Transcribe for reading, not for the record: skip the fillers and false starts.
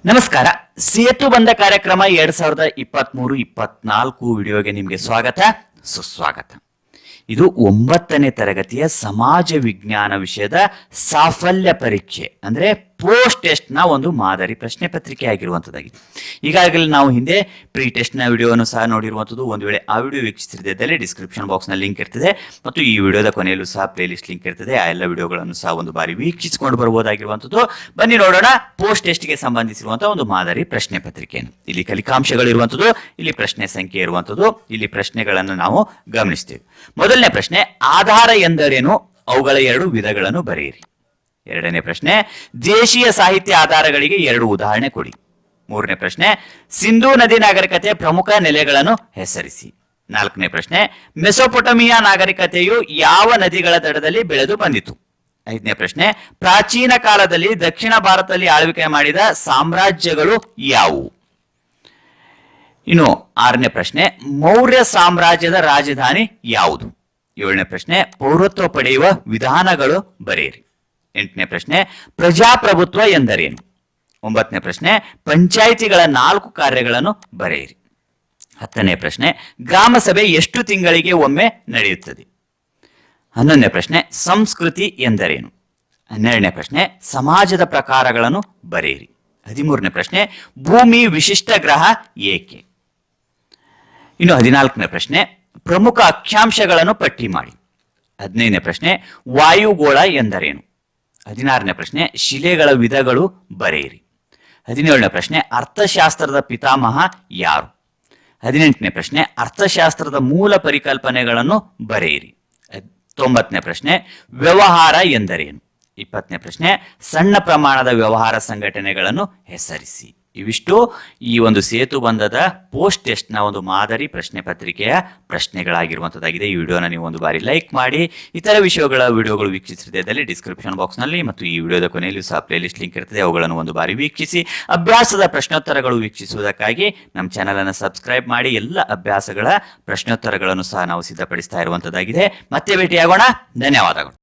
ನಮಸ್ಕಾರ. ಸೇತು ಬಂದ ಕಾರ್ಯಕ್ರಮ 2023-24 ವಿಡಿಯೋಗೆ ನಿಮಗೆ ಸ್ವಾಗತ ಸುಸ್ವಾಗತ. ಇದು 9ನೇ ತರಗತಿಯ ಸಮಾಜ ವಿಜ್ಞಾನ ವಿಷಯದ ಸಾಫಲ್ಯ ಪರೀಕ್ಷೆ ಅಂದ್ರೆ ಪೋಸ್ಟ್ ಟೆಸ್ಟ್ ನ ಒಂದು ಮಾದರಿ ಪ್ರಶ್ನೆ ಪತ್ರಿಕೆ ಆಗಿರುವಂತದ್ದಾಗಿದೆ. ಈಗಾಗಲೇ ನಾವು ಹಿಂದೆ ಪ್ರೀ ಟೆಸ್ಟ್ ನ ವಿಡಿಯೋನು ಸಹ ನೋಡಿರುವಂತದ್ದು. ಒಂದು ವೇಳೆ ಆ ವಿಡಿಯೋ ವೀಕ್ಷಿಸಿದ್ದಲ್ಲಿ ಡಿಸ್ಕ್ರಿಪ್ಷನ್ ಬಾಕ್ಸ್ ನ ಲಿಂಕ್ ಇರ್ತದೆ ಮತ್ತು ಈ ವಿಡಿಯೋದ ಕೊನೆಯಲ್ಲೂ ಸಹ ಪ್ಲೇ ಲಿಸ್ಟ್ ಲಿಂಕ್ ಇರ್ತದೆ. ಆ ಎಲ್ಲ ವಿಡಿಯೋಗಳನ್ನು ಸಹ ಒಂದು ಬಾರಿ ವೀಕ್ಷಿಸಿಕೊಂಡು ಬರಬಹುದಾಗಿರುವಂತದ್ದು. ಬನ್ನಿ ನೋಡೋಣ ಪೋಸ್ಟ್ ಟೆಸ್ಟ್ ಗೆ ಸಂಬಂಧಿಸಿರುವಂತಹ ಒಂದು ಮಾದರಿ ಪ್ರಶ್ನೆ ಪತ್ರಿಕೆಯನ್ನು. ಇಲ್ಲಿ ಕಲಿಕಾಂಶಗಳು ಇರುವಂತದ್ದು, ಇಲ್ಲಿ ಪ್ರಶ್ನೆ ಸಂಖ್ಯೆ ಇರುವಂತದ್ದು, ಇಲ್ಲಿ ಪ್ರಶ್ನೆಗಳನ್ನು ನಾವು ಗಮನಿಸ್ತೇವೆ. ಮೊದಲನೇ ಪ್ರಶ್ನೆ, ಆಧಾರ ಎಂದರೇನು, ಅವುಗಳ 2 ವಿಧಗಳನ್ನು ಬರೆಯಿರಿ. ಎರಡನೇ ಪ್ರಶ್ನೆ, ದೇಶೀಯ ಸಾಹಿತ್ಯ ಆಧಾರಗಳಿಗೆ 2 ಉದಾಹರಣೆ ಕೊಡಿ. ಮೂರನೇ ಪ್ರಶ್ನೆ, ಸಿಂಧೂ ನದಿ ನಾಗರಿಕತೆಯ ಪ್ರಮುಖ ನೆಲೆಗಳನ್ನು ಹೆಸರಿಸಿ. ನಾಲ್ಕನೇ ಪ್ರಶ್ನೆ, ಮೆಸೊಪೊಟಮಿಯಾ ನಾಗರಿಕತೆಯು ಯಾವ ನದಿಗಳ ದಡದಲ್ಲಿ ಬೆಳೆದು ಬಂದಿತು. ಐದನೇ ಪ್ರಶ್ನೆ, ಪ್ರಾಚೀನ ಕಾಲದಲ್ಲಿ ದಕ್ಷಿಣ ಭಾರತದಲ್ಲಿ ಆಳ್ವಿಕೆ ಮಾಡಿದ ಸಾಮ್ರಾಜ್ಯಗಳು ಯಾವುವು. ಇನ್ನು ಆರನೇ ಪ್ರಶ್ನೆ, ಮೌರ್ಯ ಸಾಮ್ರಾಜ್ಯದ ರಾಜಧಾನಿ ಯಾವುದು. ಏಳನೇ ಪ್ರಶ್ನೆ, ಪೌರತ್ವ ಪಡೆಯುವ ವಿಧಾನಗಳು ಬರೆಯಿರಿ. ಎಂಟನೇ ಪ್ರಶ್ನೆ, ಪ್ರಜಾಪ್ರಭುತ್ವ ಎಂದರೇನು. ಒಂಬತ್ತನೇ ಪ್ರಶ್ನೆ, ಪಂಚಾಯಿತಿಗಳ 4 ಕಾರ್ಯಗಳನ್ನು ಬರೆಯಿರಿ. 10ನೇ ಪ್ರಶ್ನೆ, ಗ್ರಾಮ ಸಭೆ ಎಷ್ಟು ತಿಂಗಳಿಗೆ ಒಮ್ಮೆ ನಡೆಯುತ್ತದೆ. 11ನೇ ಪ್ರಶ್ನೆ, ಸಂಸ್ಕೃತಿ ಎಂದರೇನು. 12ನೇ ಪ್ರಶ್ನೆ, ಸಮಾಜದ ಪ್ರಕಾರಗಳನ್ನು ಬರೆಯಿರಿ. 13ನೇ ಪ್ರಶ್ನೆ, ಭೂಮಿ ವಿಶಿಷ್ಟ ಗ್ರಹ ಏಕೆ. ಇನ್ನು 14ನೇ ಪ್ರಶ್ನೆ, ಪ್ರಮುಖ ಅಕ್ಷಾಂಶಗಳನ್ನು ಪಟ್ಟಿ ಮಾಡಿ. 15ನೇ ಪ್ರಶ್ನೆ, ವಾಯುಗೋಳ ಎಂದರೇನು. 16ನೇ ಪ್ರಶ್ನೆ, ಶಿಲೆಗಳ ವಿಧಗಳು ಬರೆಯಿರಿ. 17ನೇ ಪ್ರಶ್ನೆ, ಅರ್ಥಶಾಸ್ತ್ರದ ಪಿತಾಮಹ ಯಾರು. 18ನೇ ಪ್ರಶ್ನೆ, ಅರ್ಥಶಾಸ್ತ್ರದ ಮೂಲ ಪರಿಕಲ್ಪನೆಗಳನ್ನು ಬರೆಯಿರಿ. 19ನೇ ಪ್ರಶ್ನೆ, ವ್ಯವಹಾರ ಎಂದರೇನು. 20ನೇ ಪ್ರಶ್ನೆ, ಸಣ್ಣ ಪ್ರಮಾಣದ ವ್ಯವಹಾರ ಸಂಘಟನೆಗಳನ್ನು ಹೆಸರಿಸಿ. ಇವಿಷ್ಟು ಈ ಒಂದು ಸೇತು ಬಂಧದ ಪೋಸ್ಟ್ ಟೆಸ್ಟ್ ನ ಒಂದು ಮಾದರಿ ಪ್ರಶ್ನೆ ಪತ್ರಿಕೆಯ ಪ್ರಶ್ನೆಗಳಾಗಿರುವಂತದ್ದಾಗಿದೆ. ಈ ವಿಡಿಯೋನ ನೀವು ಒಂದು ಬಾರಿ ಲೈಕ್ ಮಾಡಿ. ಇತರ ವಿಡಿಯೋಗಳು ವೀಕ್ಷಿಸಿದಲ್ಲಿ ಡಿಸ್ಕ್ರಿಪ್ಷನ್ ಬಾಕ್ಸ್ ನಲ್ಲಿ ಮತ್ತು ಈ ವಿಡಿಯೋದ ಕೊನೆಯಲ್ಲಿ ಸಹ ಪ್ಲೇ ಲಿಸ್ಟ್ ಲಿಂಕ್ ಇರ್ತದೆ. ಅವುಗಳನ್ನು ಒಂದು ಬಾರಿ ವೀಕ್ಷಿಸಿ. ಅಭ್ಯಾಸದ ಪ್ರಶ್ನೋತ್ತರಗಳು ವೀಕ್ಷಿಸುವುದಕ್ಕಾಗಿ ನಮ್ಮ ಚಾನೆಲ್ ಅನ್ನು ಸಬ್ಸ್ಕ್ರೈಬ್ ಮಾಡಿ. ಎಲ್ಲ ಅಭ್ಯಾಸಗಳ ಪ್ರಶ್ನೋತ್ತರಗಳನ್ನು ಸಹ ನಾವು ಸಿದ್ಧಪಡಿಸ್ತಾ ಇರುವಂತದ್ದಾಗಿದೆ. ಮತ್ತೆ ಭೇಟಿಯಾಗೋಣ. ಧನ್ಯವಾದಗಳು.